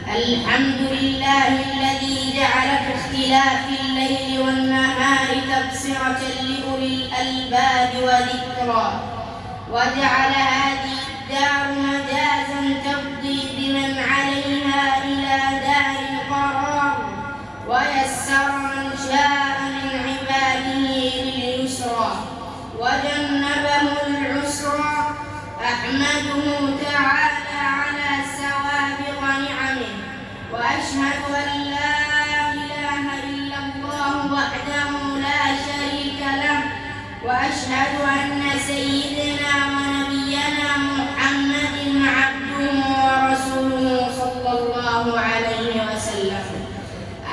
الحمد لله الذي جعل في اختلاف الليل والنهار تبصرة لأولي الألباب وذكرى، وجعل هذه الدار مجازا تفضي بمن عليها إلى دار القرار، ويسر من شاء من عباده لليسرى وجنبه العسرى. أحمده تعالى على سوابق نعمه، وأشهد أن لا إله إلا الله وحده لا شريك له، وأشهد أن سيدنا ونبينا محمد عبده ورسوله صلى الله عليه وسلم.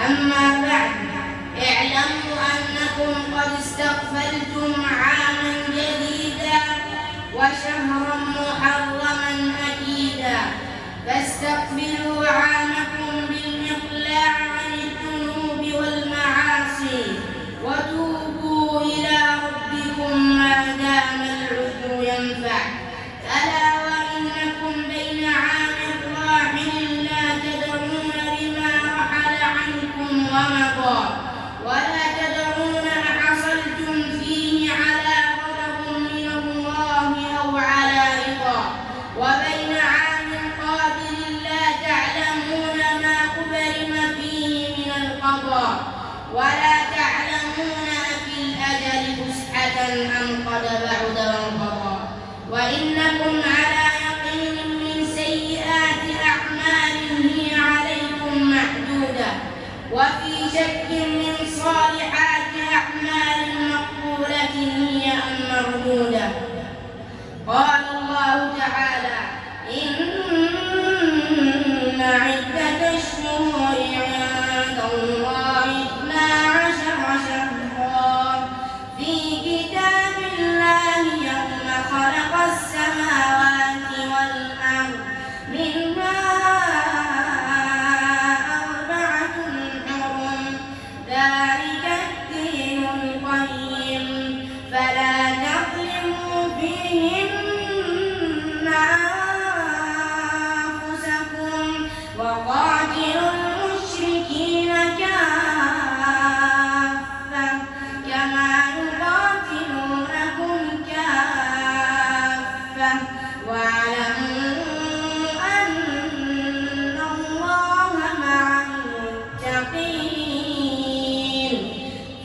أما بعد، اعلموا أنكم قد استقبلتم عاما جديدا وشهرا محرما أكيدا، فاستقبلوا عامكم بالإقلاع عن الذنوب والمعاصي وتوبوا إلى ربكم ما دام العذر ينفع. ألا وإنكم بين عام راحل لا تدرون بما رحل عنكم ومضى، ولا تدرون أحصلتم فيه على غضب من الله أو على رضا، وبين عام قابل لا تعلمون ما أبرم فيه من القضاء، ولا تعلمون أفي الأجل فسحة أم قد بعد وانقضى، وإنكم على يقين من سيئات أعمال هي عليكم محدودة، وفي شك من صالحات أعمال مقبولة هي أم مردودة. قال الله تعالى: إن عدة الشهور عند الله 12 شهرا في كتاب الله يوم خلق السماوات والأرض، منها 4 حرم، ذلك الدين القيم، فلا تظلموا فيهن أنفسكم، وقاتلوا المشركين كافة كما يقاتلونكم كافة، واعلموا أن الله مع المتقين.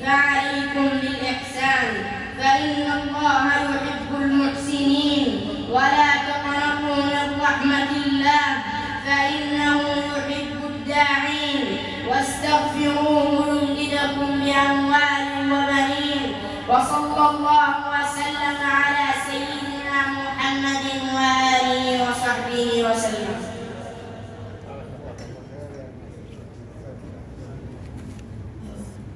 فعليكم بالإحسان، فإن الله يحب المحسنين، ولا تقنطوا من رحمة الله، فإنه يحب الداعين، واستغفروا